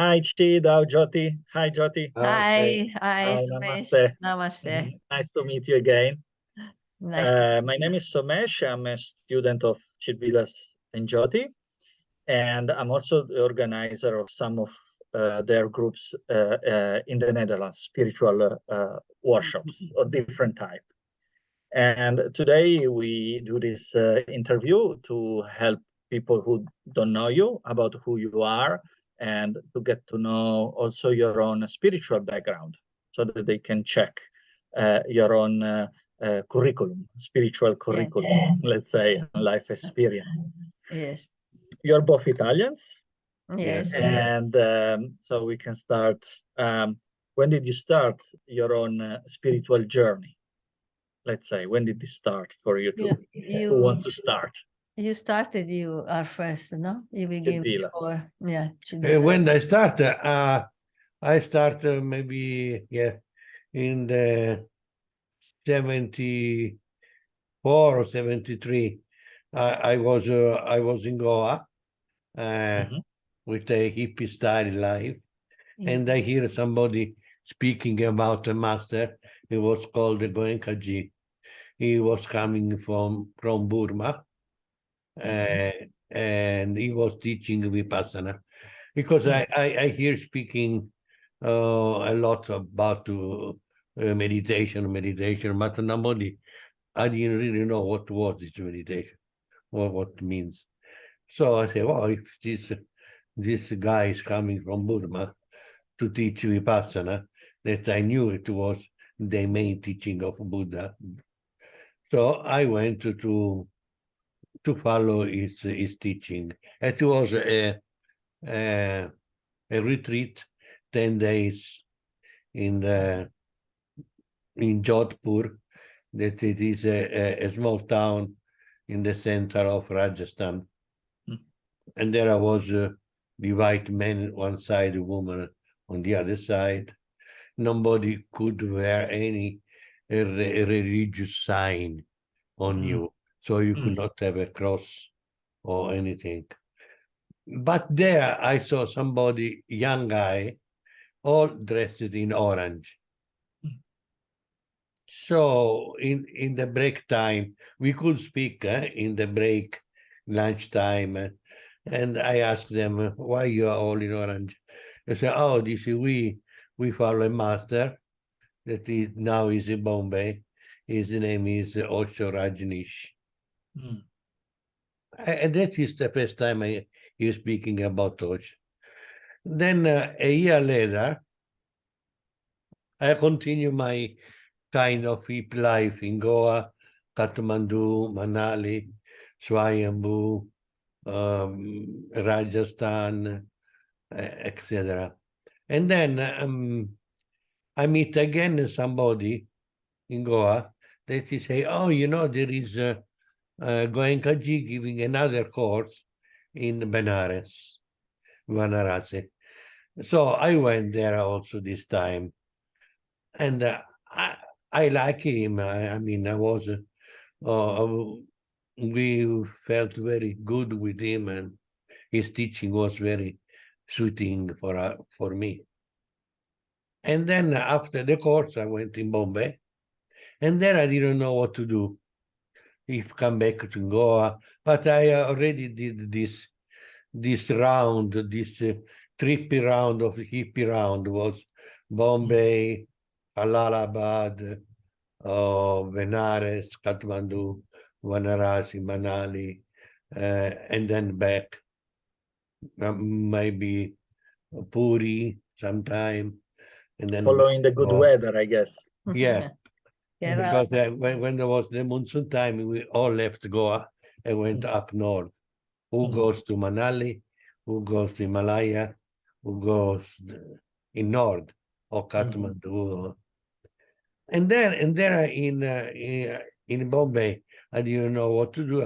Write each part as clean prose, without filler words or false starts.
Hi, Chid. How, Jyoti? Hi, Jyoti. Hi, hi, Hi, Somesh. namaste. Namaste. Nice to meet you again. Nice. My name is Somesh. I'm a student of Chidvilas and Jyoti, and I'm also the organizer of some of their groups in the Netherlands, spiritual workshops of different type. And today we do this interview to help people who don't know you about who you are and to get to know also your own spiritual background so that they can check your own curriculum, spiritual curriculum, let's say, life experience. Yes. You're both Italians, Yes. and so we can start. When did you start your own spiritual journey? Let's say, when did this start for you two? Who wants to start? You started, you are first, no? You will give Chidvilas. before. Yeah. When I start maybe in the 74 or 73. I was in Goa with a hippie style life, and I hear somebody speaking about a master. He was called the Goenkaji. He was coming from Burma, and he was teaching Vipassana. Because I hear speaking a lot about meditation, but nobody, I didn't really know what was this meditation, what it means. So I say, well, if this guy is coming from Burma to teach Vipassana, that I knew it was the main teaching of Buddha. So I went to follow his teaching. It was a retreat, 10 days in Jodhpur, that it is a small town in the center of Rajasthan. And there I was the white man one side, the woman on the other side. Nobody could wear any religious sign on you, so you could not have a cross or anything. But there I saw somebody, young guy, all dressed in orange. So in the break time, we could speak in the break, lunchtime, and I asked them, why you are all in orange? They said, oh, this is we follow a master that is now is in Bombay. His name is Osho Rajneesh. And that is the first time I hear speaking about Osho. Then a year later, I continue my kind of hip life in Goa, Kathmandu, Manali, Swayambhu, Rajasthan, etc. And then I meet again somebody in Goa that he say, oh, you know, there is Goenkaji giving another course in Benares, Varanasi. So I went there also this time. And I like him. I mean, we felt very good with him, and his teaching was very soothing for me. And then after the course, I went in Bombay, and there I didn't know what to do. If come back to Goa, but I already did this round, this trippy round of hippie round was Bombay, Allahabad, Benares, Kathmandu, Varanasi, Manali, and then back, maybe Puri sometime, and then following the good weather, I guess. Yeah, because when there was the monsoon time, we all left Goa and went up north. Who goes to Manali? Who goes to Himalaya? Who goes in north or Kathmandu? And there in Bombay, I didn't know what to do.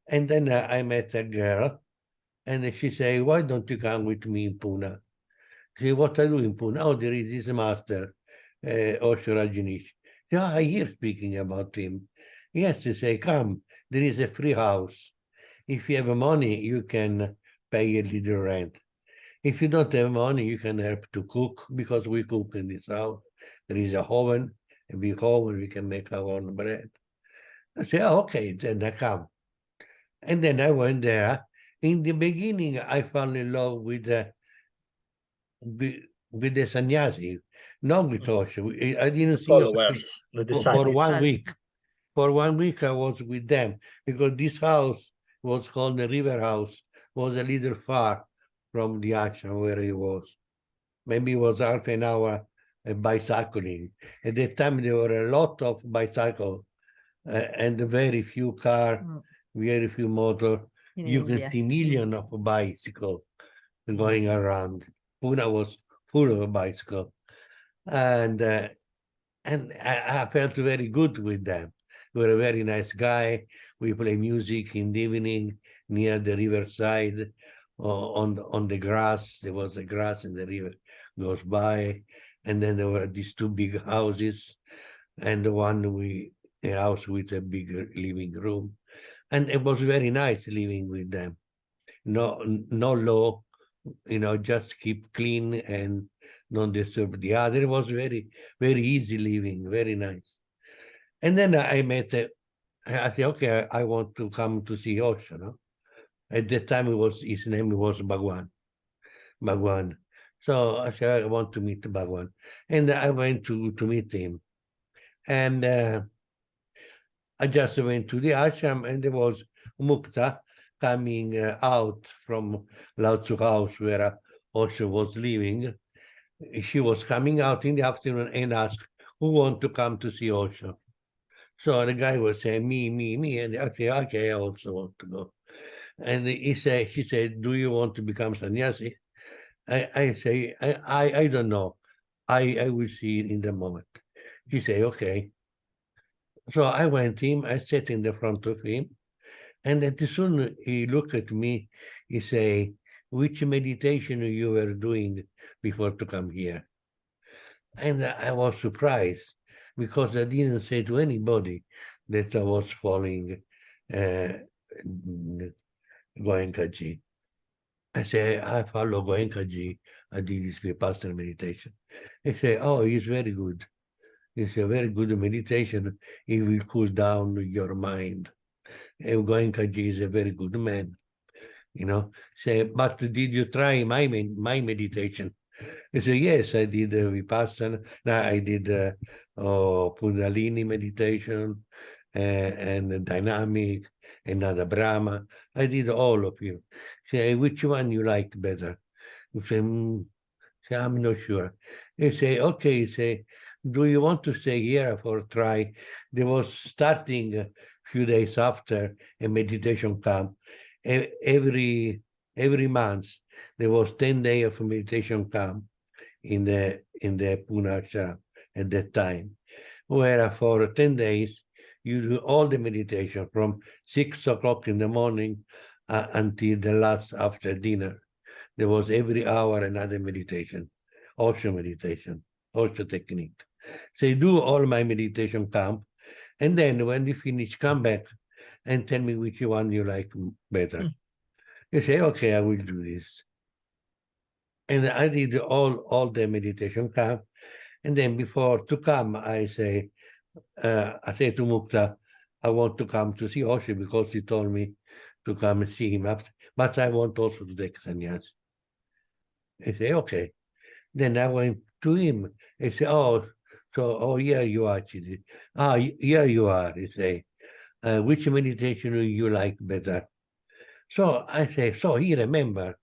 And then I met a girl, and she said, "Why don't you come with me in Pune?" She said, "What I do in Pune? Oh, there is this master, Osho Rajneesh. Yeah, I hear speaking about him. Yes," she said, "Come. There is a free house. If you have money, you can pay a little rent. If you don't have money, you can help to cook, because we cook in this house. There is a oven, a big oven, we can make our own bread. I say, oh, okay, then I come. And then I went there. In the beginning, I fell in love with with the sannyasi, not with Osho. I didn't see Osho Followers, the for disciples. 1 week. For 1 week, I was with them, because this house was called the River House, was a little far from the ashram where he was. Maybe it was half an hour bicycling. At that time, there were a lot of bicycles and very few cars, very few motor. In You can India. see millions of bicycles going around. Pune was full of bicycles. And I felt very good with them. They were a very nice guy. We play music in the evening near the riverside, on the grass. There was a grass and the river goes by. And then there were these two big houses, and a house with a big living room. And it was very nice living with them. No law, just keep clean and don't disturb the other. It was very, very easy living, very nice. And then I met, I said, okay, I want to come to see Osho. No? At that time, his name was Bhagwan. Bhagwan. So I said, I want to meet Bhagwan. And I went to meet him. And I just went to the ashram, and there was Mukta coming out from Lao Tzu house where Osho was living. She was coming out in the afternoon and asked, who want to come to see Osho? So the guy was saying, me. And I said, okay, I also want to go. And she said, do you want to become sannyasi? I say, I don't know. I will see in the moment. She said, okay. So I went him, I sat in the front of him, and as soon he looked at me, he say, which meditation you were doing before to come here? And I was surprised, because I didn't say to anybody that I was following Goenkaji. I say, I follow Goenkaji. I did this Vipassana meditation. He say, oh, he's very good. It's a very good meditation. It will cool down your mind. And Goenkaji is a very good man. Say, but did you try my meditation? I say, yes, I did Vipassana. Now I did Kundalini meditation and dynamic and Nada Brahma. I did all of you. Say, which one you like better? You say, say, I'm not sure. He say, okay, he say, do you want to stay here for try? There was starting a few days after a meditation camp. Every month there was 10 days of meditation camp in the Pune ashram at that time, where for 10 days you do all the meditation from 6 o'clock in the morning until the last after dinner. There was every hour another meditation, Osho meditation, Osho technique. So you do all my meditation camp, and then when you finish, come back and tell me which one you like better. You say, okay, I will do this. And I did all the meditation camp. And then before to come, I say to Mukta, I want to come to see Osho because he told me to come and see him after, but I want also to take sannyas. I say, okay. Then I went to him. I say, here you are, Chidi. Here you are. He say, which meditation you like better? So I say, so he remember.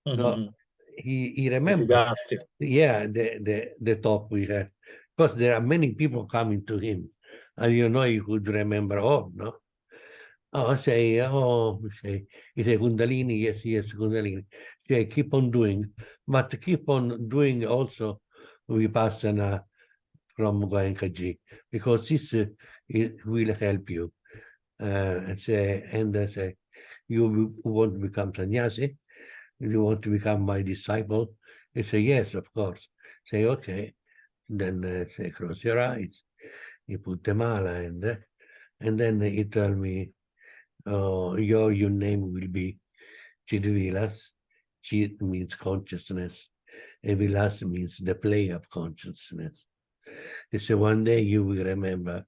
No, he remember. Yeah, the talk we had. Because there are many people coming to him. And he could remember all, no? I say, he say, Kundalini, yes, Kundalini. Say, keep on doing, but keep on doing also Vipassana from Goenkaji, because this it will help you. I say, you want to become sannyasi? You want to become my disciple? He say, yes, of course. Say, okay. Then say, cross your eyes. He put the mala, and then he told me, your name will be Chidvilas, Chid means consciousness, and Vilas means the play of consciousness. And so one day you will remember,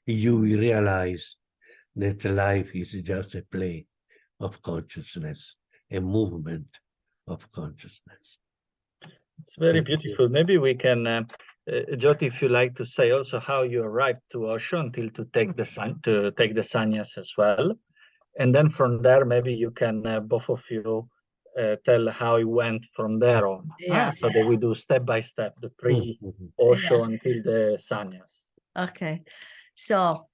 you will realize that life is just a play of consciousness, a movement of consciousness. It's very Thank you. beautiful. Maybe we can, Jyoti, if you like to say also how you arrived to Osho until to take the sannyas as well, and then from there maybe you can both of you tell how it went from there on. Yeah. So that we do step by step the Mhm. pre-Osho Yeah. until the sannyas. Okay. So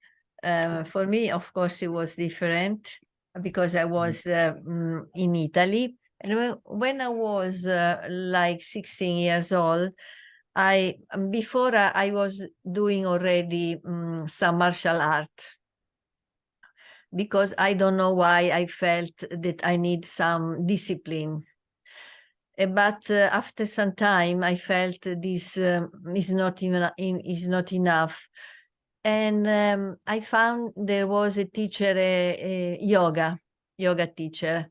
for me, of course, it was different because I was in Italy. And when I was like 16 years old, before I was doing already some martial art, because I don't know why I felt that I need some discipline. But after some time, I felt this is not enough. And I found there was a teacher, a yoga teacher.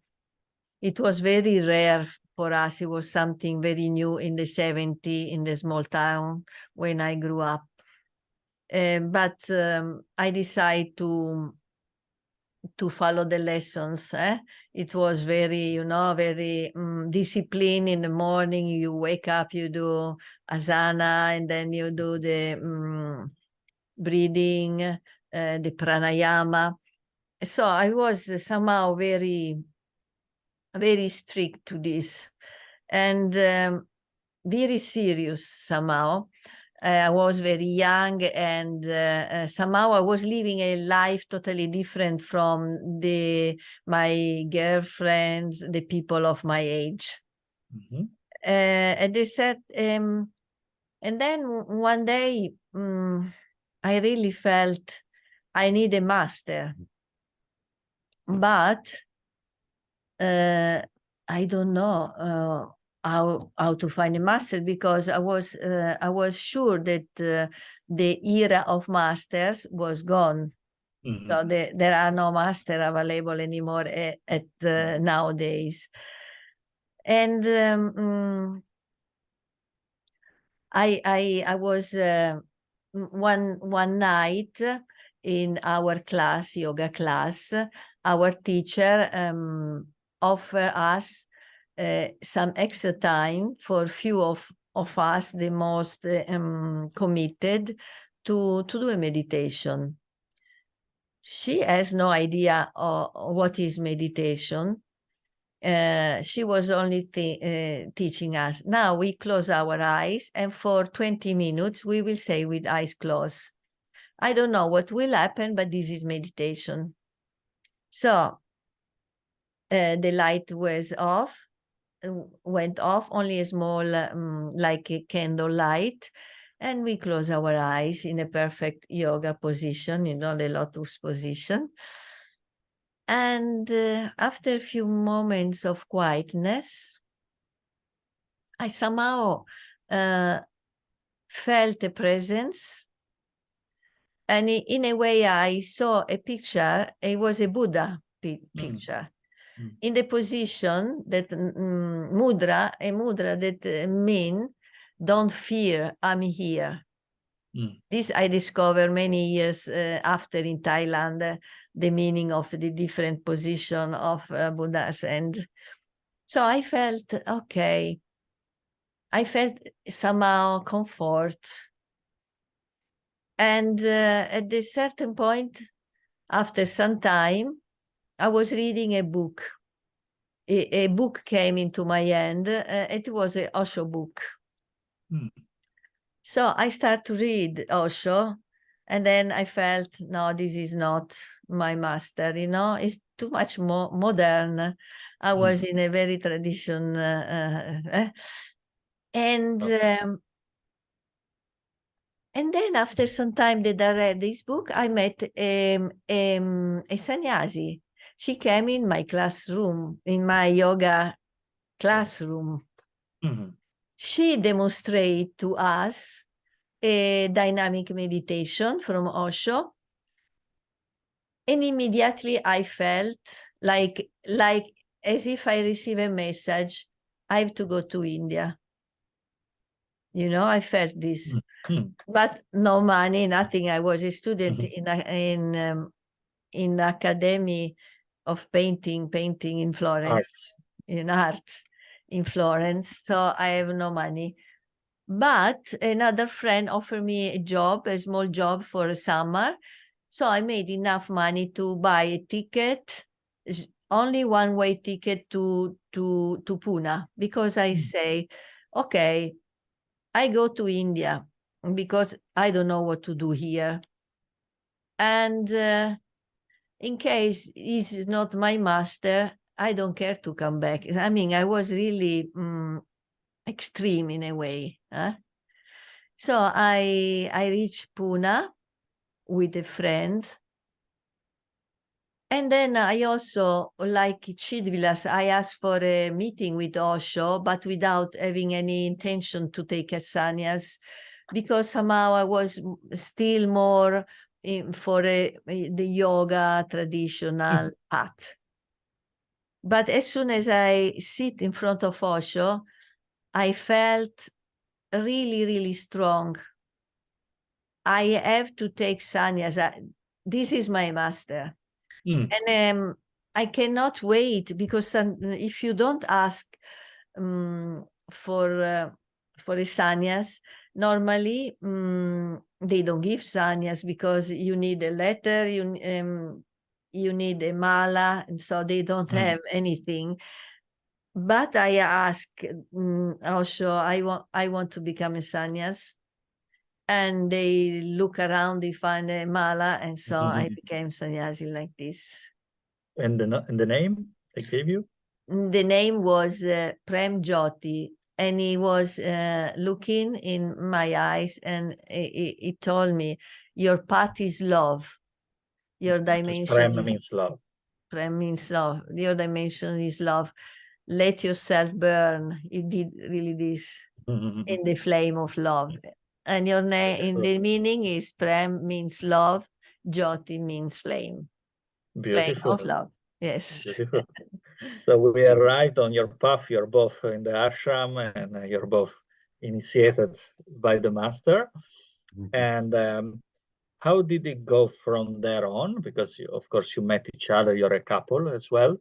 It was very rare for us. It was something very new in the 70s in the small town when I grew up. But I decided to follow the lessons. It was very, very disciplined. In the morning, you wake up, you do asana, and then you do the breathing, the pranayama. So I was somehow very, very strict to this, and very serious somehow. I was very young, and somehow I was living a life totally different from my girlfriends, the people of my age. Mm-hmm. And they said, and then one day I really felt I need a master, but I don't know how to find a master, because I was sure that the era of masters was gone. Mm-hmm. So there are no masters available anymore at nowadays. And I was one night in our class, yoga class, our teacher offered us some extra time for few of us, the most committed, to do a meditation. She has no idea what is meditation. She was only teaching us. Now we close our eyes, and for 20 minutes we will say with eyes closed. I don't know what will happen, but this is meditation. So the light was off, went off, only a small, like a candle light, and we close our eyes in a perfect yoga position, the lotus position. And after a few moments of quietness, I somehow felt a presence. And in a way, I saw a picture. It was a Buddha picture. In the position that mudra, a mudra that mean, don't fear, I'm here. This I discovered many years after in Thailand, the meaning of the different position of Buddhas. And so I felt, okay, I felt somehow comfort. And at a certain point, after some time, I was reading a book. A book came into my hand. It was an Osho book. So I started to read Osho, and then I felt, no, this is not my master, it's too much more modern. I was in a very tradition. And then after some time that I read this book, I met a sannyasi. She came in my classroom, in my yoga classroom. She demonstrated to us a dynamic meditation from Osho. And immediately I felt like as if I receive a message, I have to go to India. You know, I felt this, but no money, nothing. I was a student in academy of painting in Florence, Arts. in art in Florence. So I have no money. But another friend offered me a job, a small job for summer. So I made enough money to buy a ticket, only one-way ticket to Pune, because I say, okay, I go to India because I don't know what to do here. And in case he's not my master, I don't care to come back. I mean, I was really extreme in a way. So I reached Pune with a friend. And then I also, like Chidvilas, I asked for a meeting with Osho, but without having any intention to take a sannyas, because somehow I was still more for the yoga traditional path. But as soon as I sit in front of Osho, I felt really, really strong. I have to take sannyas. This is my master. And I cannot wait, because if you don't ask for a sannyas, normally they don't give sannyas, because you need a letter, you need a mala, and so they don't have anything. But I ask also, I want to become a sannyas. And they look around, they find a mala, and so I became sannyasi like this. And the name they gave you? The name was Prem Jyoti, and he was looking in my eyes, and he told me, your path is love. Your dimension Prem is means love. Prem means love. Your dimension is love. Let yourself burn. He did really this in the flame of love. And your name in the meaning is Prem means love, Jyoti means flame. Beautiful. Flame of love. Yes. Beautiful. So we arrived on your path. You're both in the ashram, and you're both initiated by the master. And how did it go from there on? Because of course you met each other. You're a couple as well.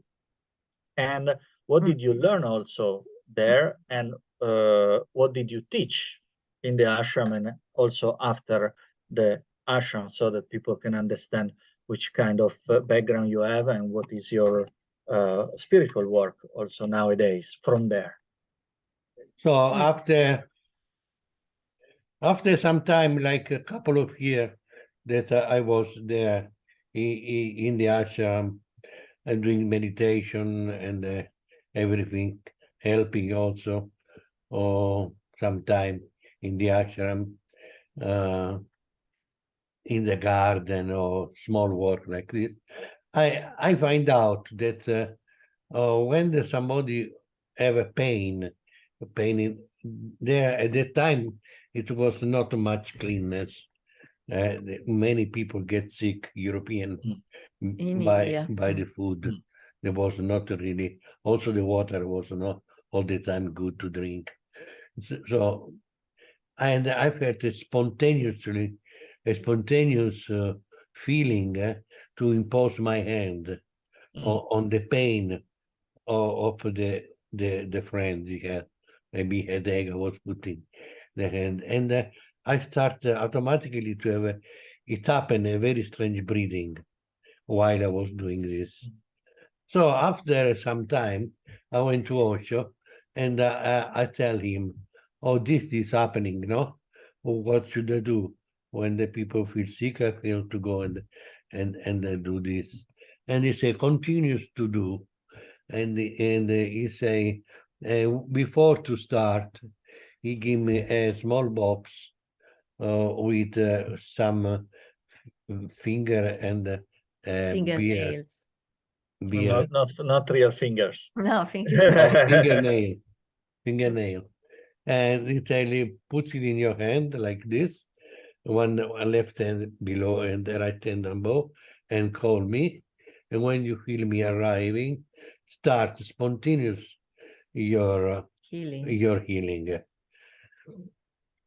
And what did you learn also there? And what did you teach in the ashram and also after the ashram, so that people can understand which kind of background you have and what is your spiritual work also nowadays from there? So after some time, like a couple of years that I was there in the ashram and doing meditation and everything, helping also, or sometime in the ashram, in the garden or small work like this, I find out that when somebody have a pain in there at that time, it was not much cleanness. Many people get sick, European, by the food. There was not really. Also, the water was not all the time good to drink. So, and I felt a spontaneous feeling to impose my hand on the pain of the friend he had. Maybe headache. I was putting the hand, and I started automatically to have it happened a very strange breathing while I was doing this. So after some time, I went to Osho, and I tell him, "Oh, this is happening, no? What should I do when the people feel sick? I feel to go and do this." And he say, "Continues to do." And he say, before to start, he give me a small box with some finger and beer. Fingernails. Not real fingers. No, fingernails. Fingernail. And he tell you, puts it in your hand like this, one left hand below and the right hand above, and call me. and when you feel me arriving, start spontaneous your healing.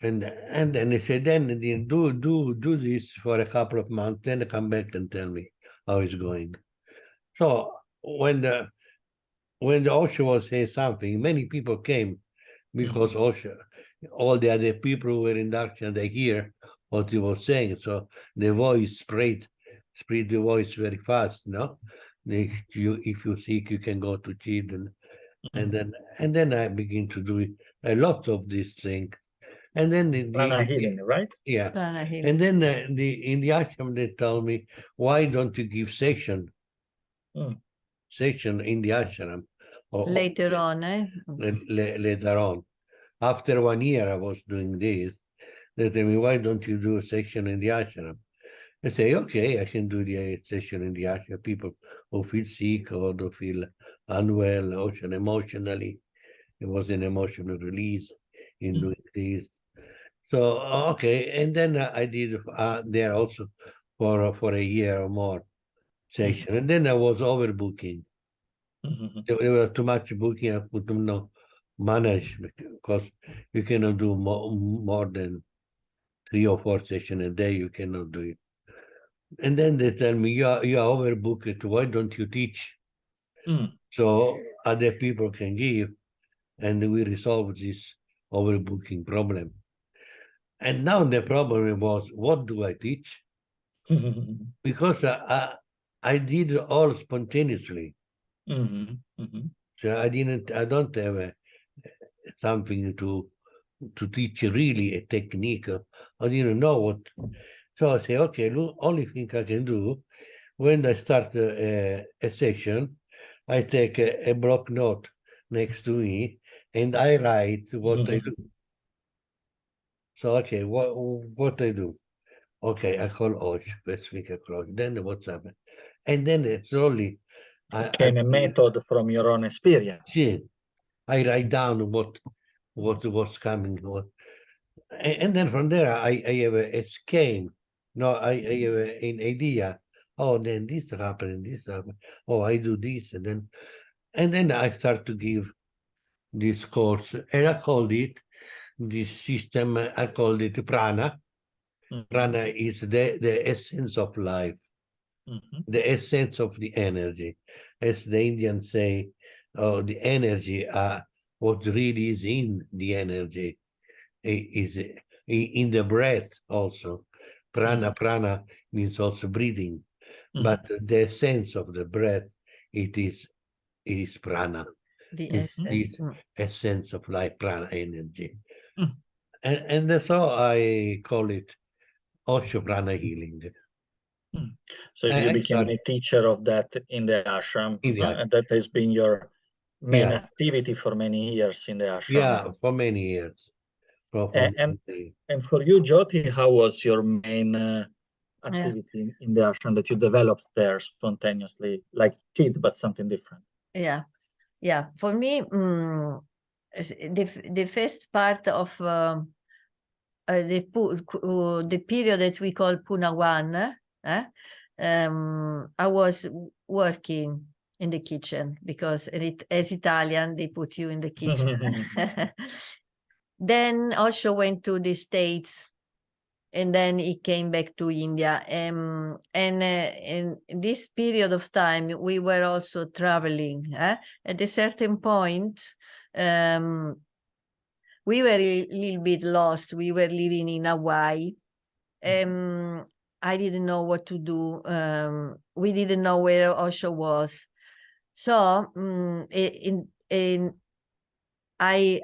And then he said, then do this for a couple of months, then come back and tell me how it's going. So when the Osho was saying something, many people came because Osho, all the other people who were in Darshan, they hear what he was saying. So the voice spread the voice very fast, no? If you seek, you can go to Chid, and then I begin to do a lot of these things. And then Prana healing, right? yeah. Prana healing. And then in the ashram they told me, why don't you give session in the ashram? Later on, Later on. After 1 year I was doing this. They tell me, why don't you do a session in the ashram? I say, okay, I can do the session in the ashram. People who feel sick or who feel unwell, or emotionally. It was an emotional release in doing this. So, okay, and then I did there also for a year or more session. And then I was overbooking. There was too much booking. I could not manage because you cannot do more than 3 or 4 sessions a day. You cannot do it. And then they tell me, you are overbooked. Why don't you teach? So other people can give, and we resolve this overbooking problem. And now the problem was, what do I teach? Because I did all spontaneously. So I don't have something to teach really a technique. I didn't know what. So I say, okay, look, only thing I can do, when I start a session, I take a block note next to me and I write what I do. So, okay, what I do? Okay, I call Osh, specific approach. Then what's happened? And then slowly Became a method from your own experience. I write down what's coming. And then from there, I have a scheme. No, I have an idea. Oh, then this happened, this happened. Oh, I do this, and then I start to give this course, and I called it this system. I called it prana. Prana is the essence of life, the essence of the energy, as the Indians say. Oh, the energy, what really is in the energy is in the breath also. Prana means also breathing, but the sense of the breath, it is prana. The essence. Essence of life, prana energy. And that's how I call it Osho prana healing. So you became a teacher of that in the ashram, and that has been your main activity for many years in the ashram. Yeah, for many years. And for you, Jyoti, how was your main activity in the ashram that you developed there spontaneously, like Chid, but something different? Yeah. For me, the first part of the period that we call Punawan, I was working in the kitchen because as Italian, they put you in the kitchen. Then Osho went to the States, and then he came back to India. And in this period of time, we were also traveling. At a certain point, we were a little bit lost. We were living in Hawaii. I didn't know what to do. We didn't know where Osho was. So I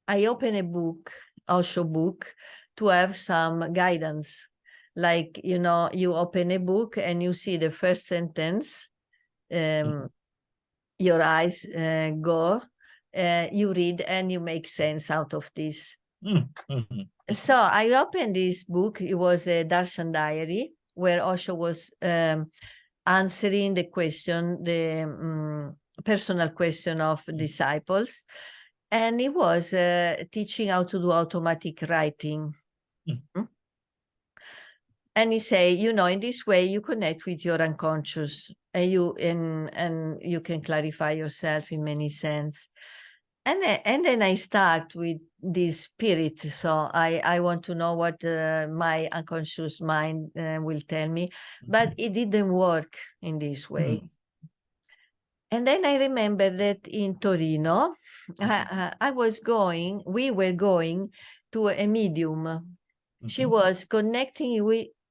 opened a book, Osho book, to have some guidance. Like, you open a book and you see the first sentence, your eyes go, you read and you make sense out of this. So I opened this book. It was a Darshan diary where Osho was answering the question, the personal question of disciples. And he was teaching how to do automatic writing. And he say, you know, in this way you connect with your unconscious, and you can clarify yourself in many sense. And then I start with this spirit. So I want to know what my unconscious mind will tell me, but it didn't work in this way. And then I remember that in Torino, we were going to a medium. She was connecting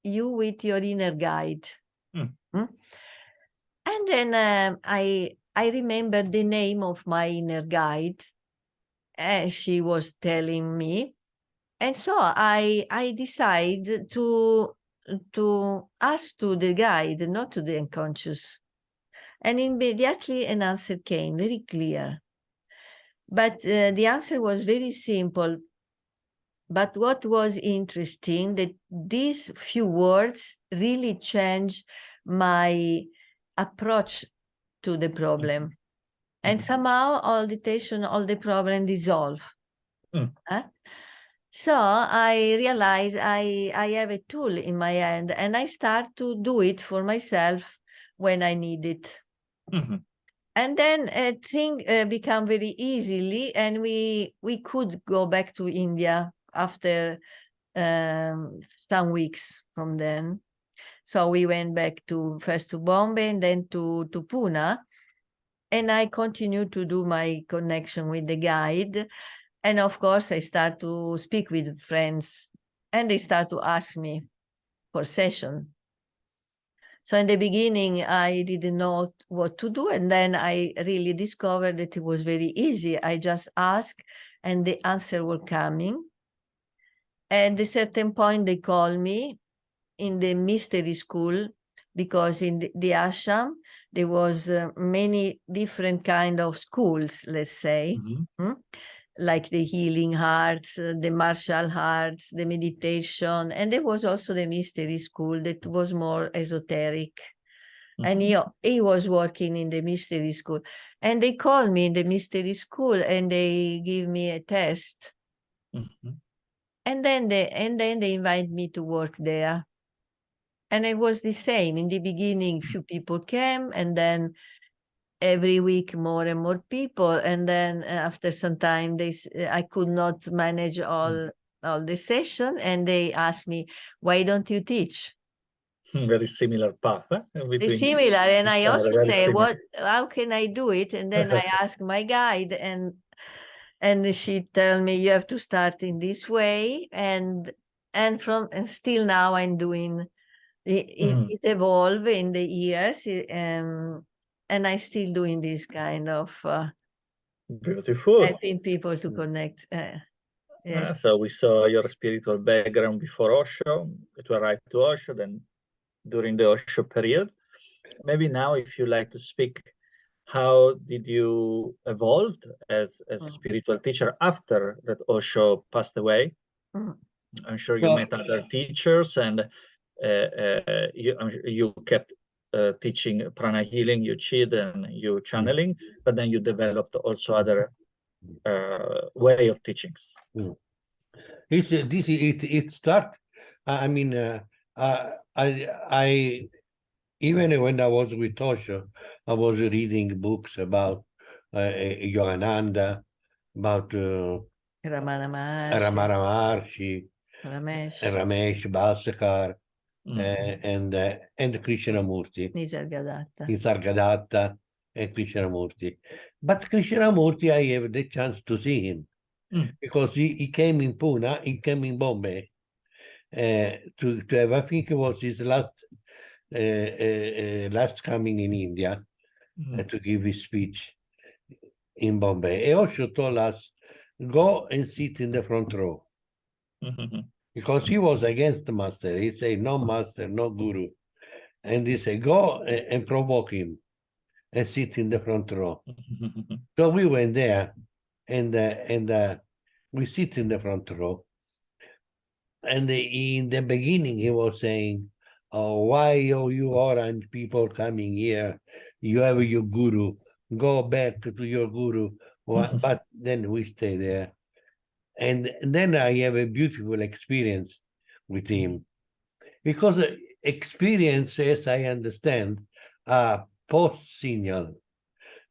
you with your inner guide. Mm? And then I remember the name of my inner guide. She was telling me. And so I decided to ask to the guide, not to the unconscious. And immediately an answer came, very clear. But the answer was very simple. But what was interesting, that these few words really changed my approach to the problem. And somehow all the tension, all the problem dissolve. So I realized I have a tool in my hand, and I start to do it for myself when I need it. And then things become very easily, and we could go back to India after some weeks from then. So we went back first to Bombay and then to Pune. And I continued to do my connection with the guide. And of course, I start to speak with friends, and they start to ask me for session. So in the beginning, I didn't know what to do. And then I really discovered that it was very easy. I just asked, and the answer were coming. And at a certain point, they called me in the mystery school, because in the ashram, there was many different kind of schools, let's say, like the healing arts, the martial arts, the meditation. And there was also the mystery school that was more esoteric. And he was working in the mystery school. And they called me in the mystery school, and they give me a test. And then they invite me to work there. And it was the same. In the beginning, few people came, and then every week more and more people. And then after some time, I could not manage all the session, and they asked me, why don't you teach? Very similar path. It's similar. And I also say, similar. how can I do it? And then I ask my guide, and she tell me, you have to start in this way. And still now I'm doing it evolved in the years, and I still doing this kind of beautiful, helping people to connect. Yes. So we saw your spiritual background before Osho, to arrive to Osho, then during the Osho period. Maybe now, if you like to speak, how did you evolve as a spiritual teacher after that Osho passed away? I'm sure you met other teachers, and you kept teaching prana healing, you Chid, and you channeling, but then you developed also other way of teachings. It start. I mean, I even when I was with Osho, I was reading books about Yogananda, about Ramana Maharshi, Ramesh Bhaskar, and Krishnamurti, Nisargadatta, and Krishnamurti. But Krishnamurti, I have the chance to see him because he came in Pune, he came in Bombay to have, I think it was his last coming in India to give his speech in Bombay. He also told us, go and sit in the front row. Because he was against the master. He said, no master, no guru. And he said, go and provoke him and sit in the front row. So we went there, and we sit in the front row. And in the beginning, he was saying, oh, why you orange people coming here? You have your guru. Go back to your guru. But then we stay there. And then I have a beautiful experience with him. because experience, as I understand, post signal.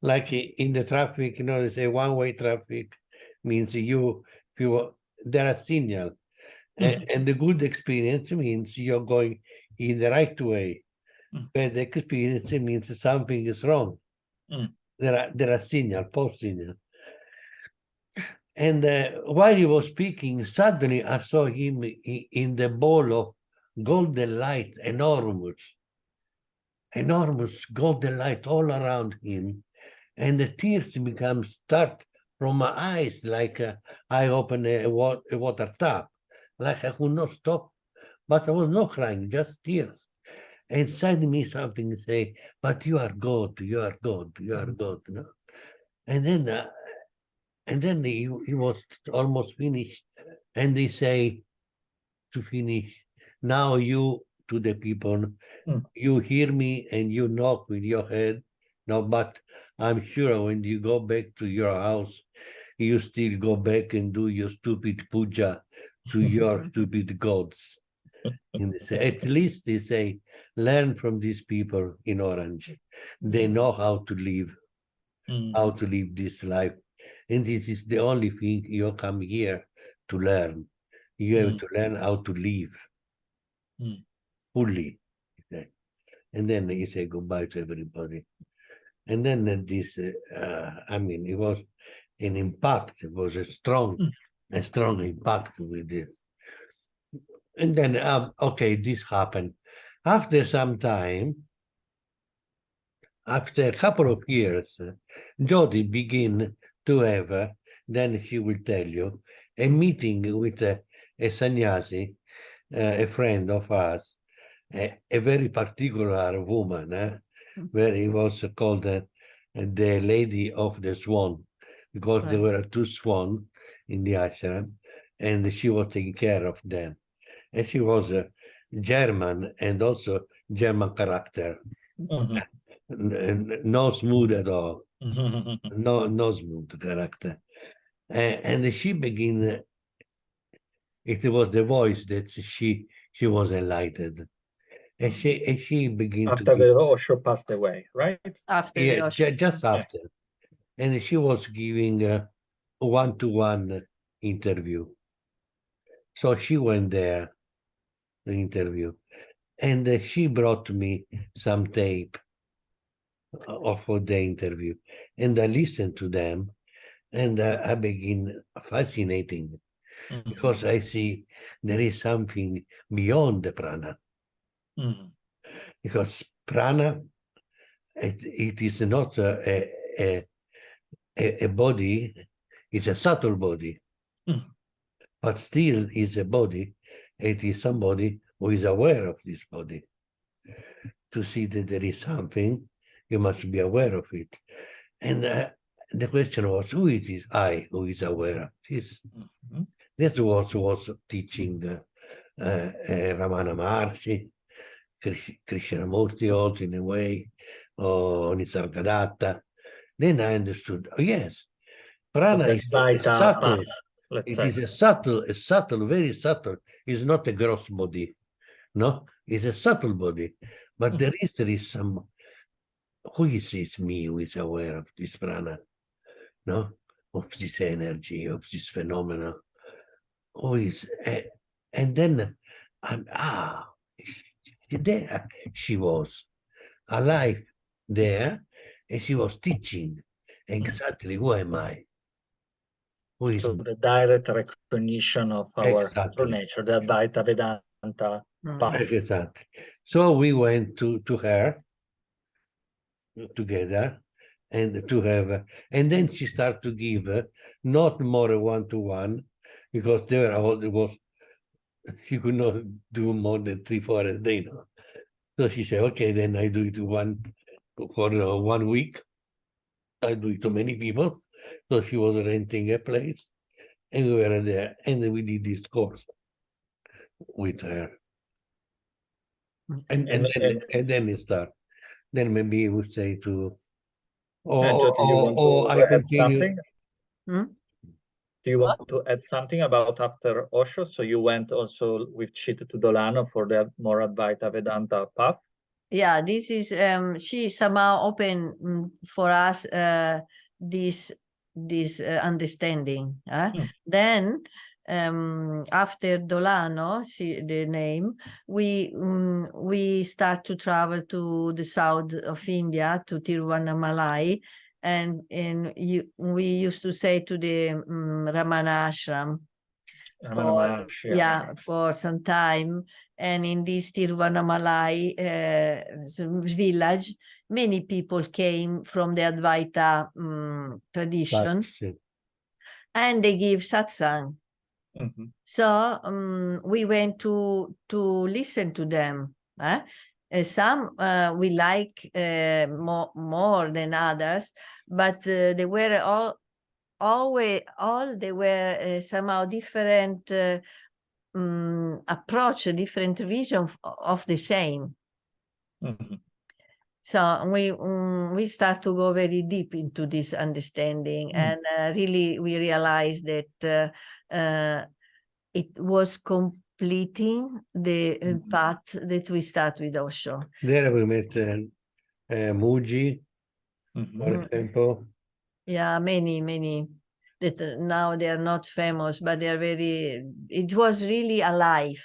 Like in the traffic, they say one-way traffic means you there are signal, and the good experience means you're going in the right way. Bad experience means something is wrong. There are signal, post signal. And while he was speaking, suddenly I saw him in the ball of golden light, enormous golden light all around him. And the tears start from my eyes, like I open a water tap, like I could not stop. But I was not crying, just tears. And suddenly me something say, but you are God, you are God, you are God. No? And then he was almost finished. And they say to finish, now you to the people, you hear me and you knock with your head. No, but I'm sure when you go back to your house, you still go back and do your stupid puja to your stupid gods. And they say, at least they say, learn from these people in Orange. They know how to live this life. And this is the only thing you come here to learn. You have to learn how to live fully. And then he said goodbye to everybody. And then this, it was an impact. It was a strong impact with this. And then, okay, this happened. After some time, after a couple of years, Jyoti began to have, then she will tell you, a meeting with a sannyasi, a friend of us, a very particular woman, where he was called the Lady of the Swan, because there were two swans in the ashram, and she was taking care of them. And she was German and also German character. No smooth at all. No smooth character. And she began, it was the voice that she was enlightened. And she began after the Osho passed away, right? After the Osho. Just after. And she was giving a one-to-one interview. So she went there, the interview, and she brought me some tape of the interview, and I listened to them, and I begin fascinating because I see there is something beyond the prana. Because prana, it is not a body, it's a subtle body, but still is a body. It is somebody who is aware of this body. To see that there is something, you must be aware of it. And the question was, who is this I who is aware of this? This was teaching Ramana Maharshi, Krishnamurti also in a way, or Nisargadatta. Then I understood, oh yes, prana is subtle. It is a subtle, very subtle. It's not a gross body. No, it's a subtle body. But there is some, who is this me who is aware of this prana? No, of this energy, of this phenomena. Who is, and then there she was alive there, and she was teaching exactly who am I. Who is the direct recognition of our true nature, the Advaita Vedanta path. Exactly. So we went to her together and to have, and then she started to give not more one-to-one, because there was, she could not do more than 3-4 a day. No? So she said, okay, then I do it for 1 week. I do it to many people. So she was renting a place, and we were there, and we did this course with her. And then it started. Then maybe you would say to, Jyoti, you want to I add continue. something? Do you want to add something about after Osho? So you went also with Chid to Dolano for the more Advaita Vedanta path? Yeah, this is she somehow opened for us this understanding. Then after Dolano, the name, we start to travel to the south of India, to Tiruvannamalai, and we used to stay to the Ramana Ashram for some time. And in this Tiruvannamalai village, many people came from the Advaita tradition, and they give satsang. So we went to listen to them. Some we like more than others, but they were all they were somehow different approach, a different vision of the same. So we start to go very deep into this understanding, and really we realized that it was completing the path that we start with Osho. There we met Muji, for example. Yeah, many that now they are not famous, but they are very. It was really alive.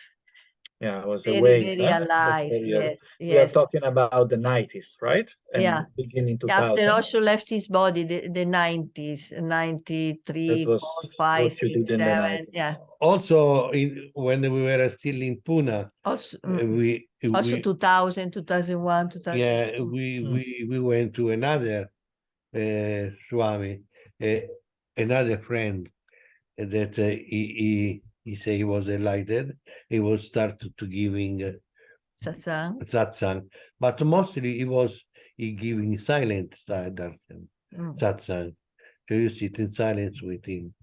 Yeah, it was very, a way. very alive. Yes, we are talking about the 90s, right? And yeah. beginning 2000. After Osho left his body, the 90s, 93, 4, 5, 6, 7. Yeah. Also, when we were still in Pune, Also, we 2000, 2001, 2000. Yeah, we went to another Swami, another friend that he said he was enlightened. He was started to giving satsang, but mostly he giving silent darshan, satsang. So you sit in silence with him.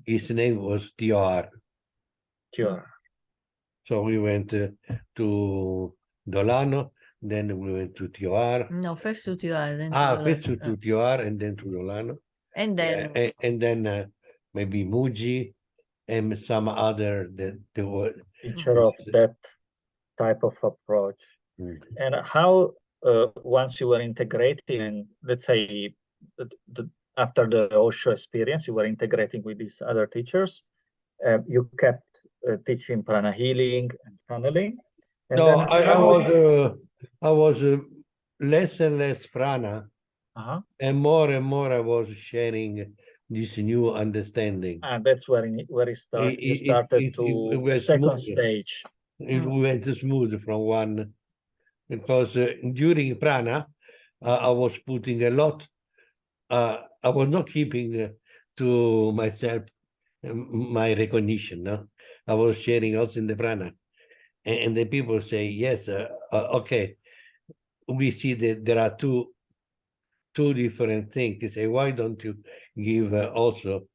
His name was Tiar. So we went to Dolano, then we went to Tiar. No, first to Tiar, then first to Tiar and then to Dolano. And then and then maybe Muji and some other that they were teacher of that type of approach. And how once you were integrating, and let's say after the Osho experience, you were integrating with these other teachers, you kept teaching prana healing and channeling. And no, then I was less and less prana, and more I was sharing this new understanding. And that's where it started. You started to second stage. It went smooth from one, because during prana, I was putting a lot. I was not keeping to myself my recognition. No, I was sharing also in the prana, and the people say, yes, okay, we see that there are two different things. They say, why don't you give also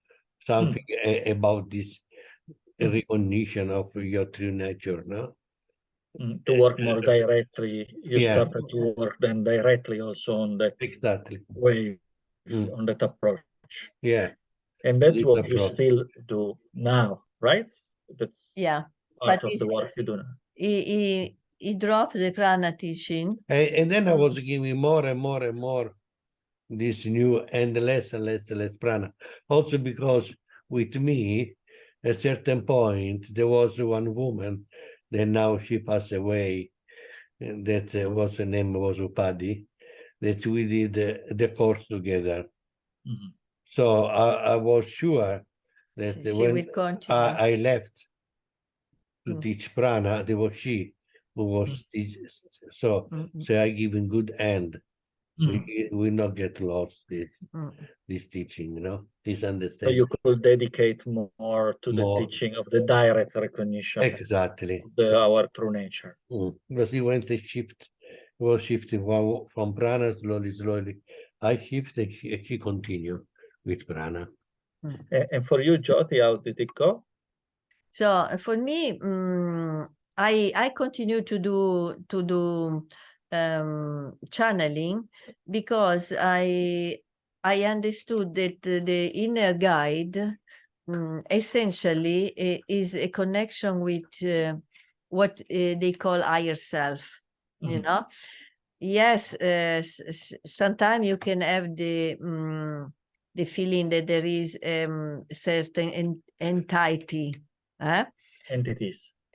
something about this recognition of your true nature, no? To work more directly, you started to work then directly also on that way, on that approach. Yeah. And that's what you still do now, right? That's part of the work you do now. He dropped the prana teaching. And then I was giving more and more this new and less prana. Also because with me, at a certain point, there was one woman, then now she passed away, and that was her name was Upadi, that we did the course together. So I was sure that when I left to teach prana, there was she who was teaching. So I give in good hand. We not get lost this teaching, this understanding. So you could dedicate more to the teaching of the direct recognition of our true nature. Because he went to shift, was shifting from prana slowly. I shifted, she continued with prana. And for you, Jyoti, how did it go? So for me, I continue to do channeling, because I understood that the inner guide essentially is a connection with what they call higher self, you know. Yes, sometimes you can have the feeling that there is certain entity,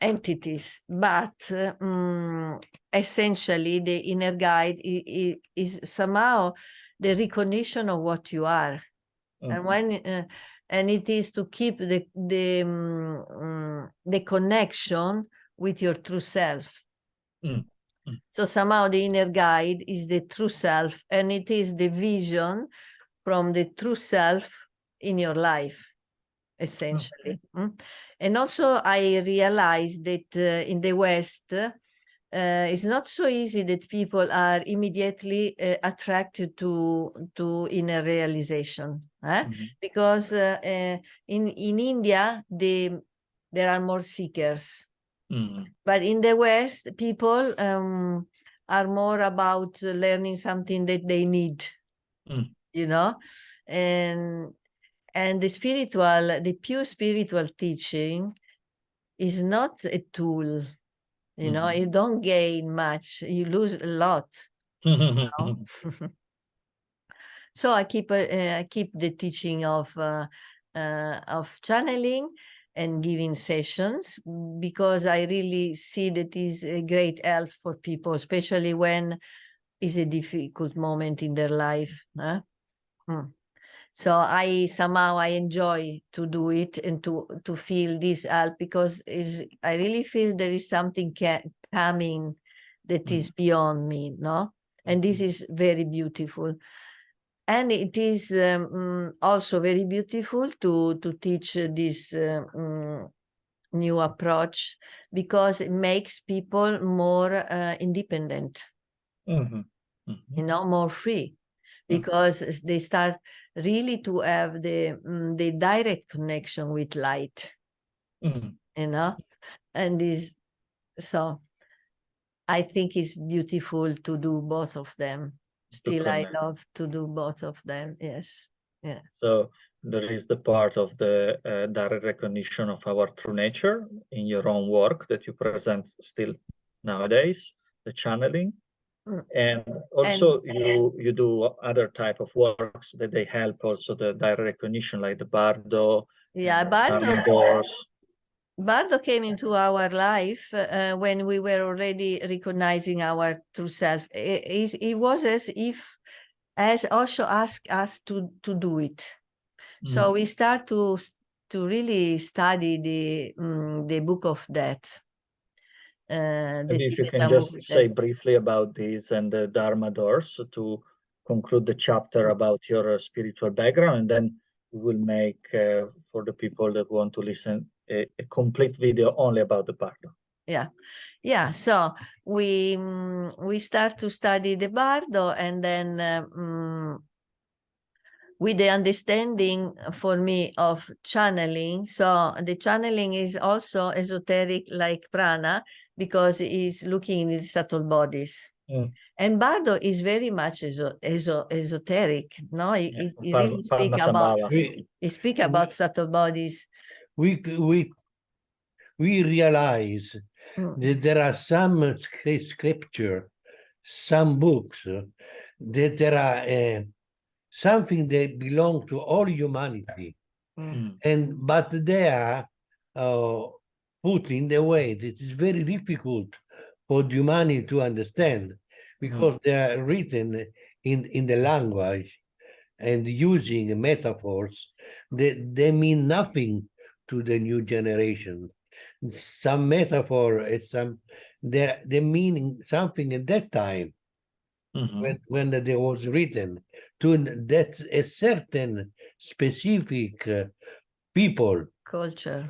entities, but essentially the inner guide is somehow the recognition of what you are. And when and it is to keep the connection with your true self. So somehow the inner guide is the true self, and it is the vision from the true self in your life, essentially. And also I realized that in the West, it's not so easy that people are immediately attracted to inner realization, because in India there are more seekers, but in the West people are more about learning something that they need, you know, and the pure spiritual teaching is not a tool. You know, you don't gain much, you lose a lot. So I keep the teaching of channeling and giving sessions, because I really see that is a great help for people, especially when it's a difficult moment in their life. So I enjoy to do it and to feel this help, because I really feel there is something coming that is beyond me, no? And this is very beautiful. And it is also very beautiful to teach this new approach, because it makes people more independent, you know, more free, because they start really to have the direct connection with light, you know, and this. So I think it's beautiful to do both of them. Still, I love to do both of them. Yes. Yeah. So there is the part of the direct recognition of our true nature in your own work that you present still nowadays, the channeling. And also you do other type of works that they help also the direct recognition, like the Bardo. Yeah, Bardo came into our life when we were already recognizing our true self. It was as also asked us to do it. So we start to really study the Book of Death. Maybe if you can just say briefly about these and the Dharma doors to conclude the chapter about your spiritual background, and then we will make for the people that want to listen a complete video only about the Bardo. Yeah. So we start to study the Bardo, and then with the understanding for me of channeling. So the channeling is also esoteric like prana, because it's looking in the subtle bodies. And Bardo is very much esoteric. No, it really speak about subtle bodies. We realize that there are some scripture, some books that there are something that belong to all humanity, but they are put in the way that is very difficult for the humanity to understand, because they are written in the language and using metaphors that they mean nothing to the new generation. Some metaphor, they mean something at that time. When they was written to that a certain specific people culture.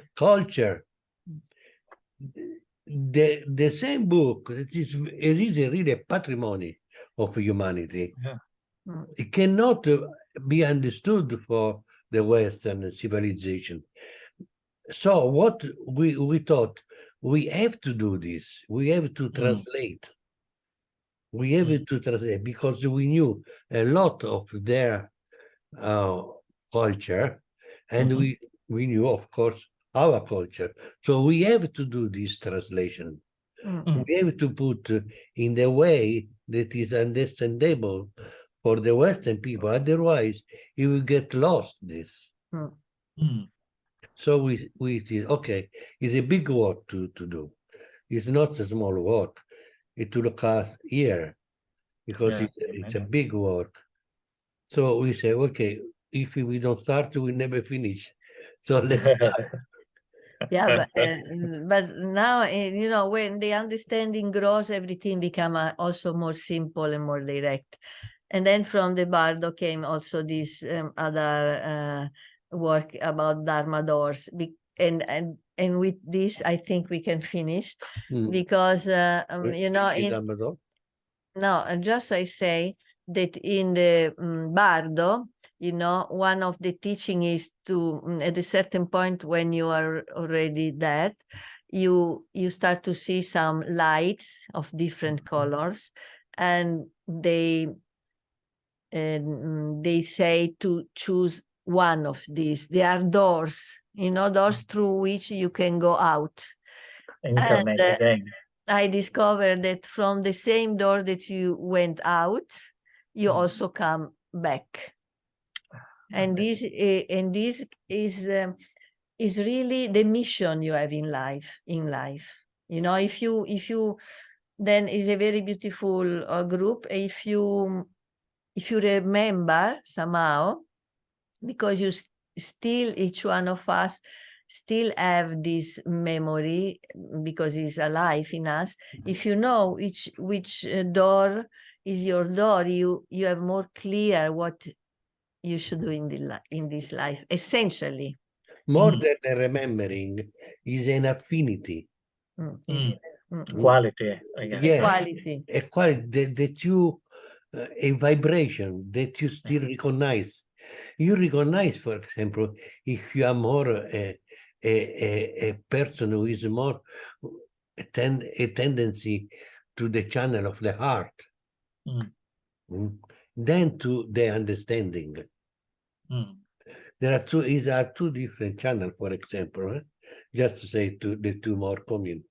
The same book, it is really a patrimony of humanity. It cannot be understood for the Western civilization. So what we thought, we have to do this. We have to translate. We have to translate, because we knew a lot of their culture, and we knew, of course, our culture. So we have to do this translation. Mm. We have to put in the way that is understandable for the Western people. Otherwise, you will get lost this. Mm. Mm. So we did, okay, it's a big work to do. It's not a small work. It took us year because Yeah, it's a imagine. big work. So we say, okay, if we don't start, we never finish. So let's start. Yeah, but now, you know, when the understanding grows, everything become also more simple and more direct. And then from the Bardo came also this other work about Dharma doors. And with this, I think we can finish because, you know, just I say that in the Bardo, you know, one of the teaching is to, at a certain point when you are already dead, you start to see some lights of different colors, and they say to choose one of these. They are doors, you know, doors through which you can go out. Incarnate And, again. I discovered that from the same door that you went out, you also come back. And this is really the mission you have in life. You know, if you then is a very beautiful group. If you remember somehow, because you still, each one of us still have this memory because it's alive in us. If you know which door is your door, you have more clear what you should do in this life, essentially. More than a remembering is an affinity. Quality, I guess. Yeah, Quality. a quality that you, a vibration that you still recognize. You recognize, for example, if you are more a person who is more a tendency to the channel of the heart than to the understanding. There are two different channels, for example, just to say the two more common,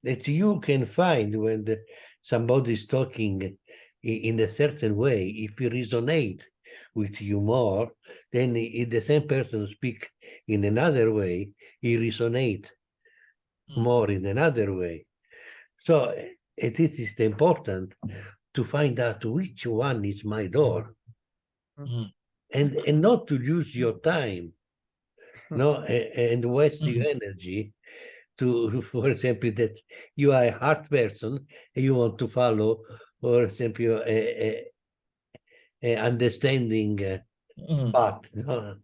that you can find when somebody is talking in a certain way. If you resonate with you more, then if the same person speak in another way, he resonate more in another way. So it is important to find out which one is my door, and not to lose your time, no, and waste your energy to, for example, that you are a heart person and you want to follow, for example, a understanding path, no?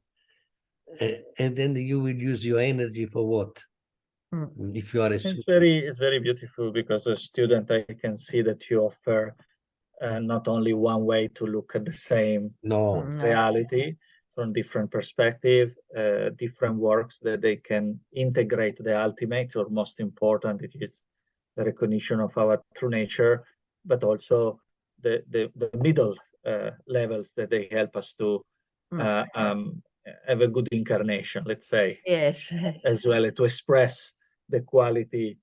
And then you will use your energy for what? If you are a It's very beautiful, because as a student I can see that you offer not only one way to look at the same reality from different perspective, different works that they can integrate the ultimate, or most important, it is the recognition of our true nature, but also the middle levels that they help us to have a good incarnation, let's say. Yes. As well, to express the quality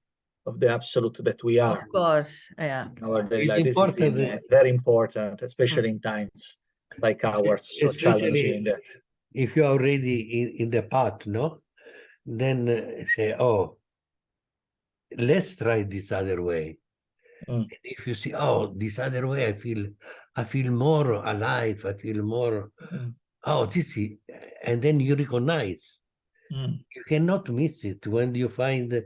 of the absolute that we are. Of course, yeah. Our daily It's life. This important, is very important, especially in times like ours, so challenging. That if you're already in the path, no, then say, oh, let's try this other way. If you see, oh, this other way, I feel more alive. I feel more. Oh, this is, and then you recognize. You cannot miss it when you find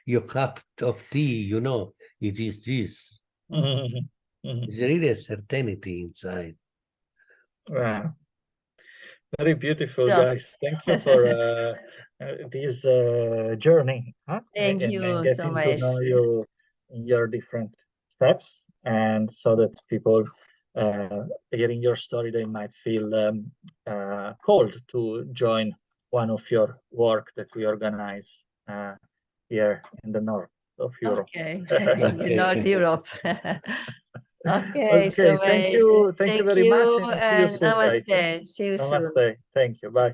your cup of tea. You know, it is this. It's really a certainty inside. wow. Very beautiful, So, guys. Thank you for this journey, thank and you so getting to much. know you in your different steps, and so that people hearing your story, they might feel called to join one of your work that we organize here in the north of Europe. Okay, North Europe. Okay, Okay, so thank you very much, and see you and soon, guys. namaste. See you soon. Namaste. Thank you. Bye.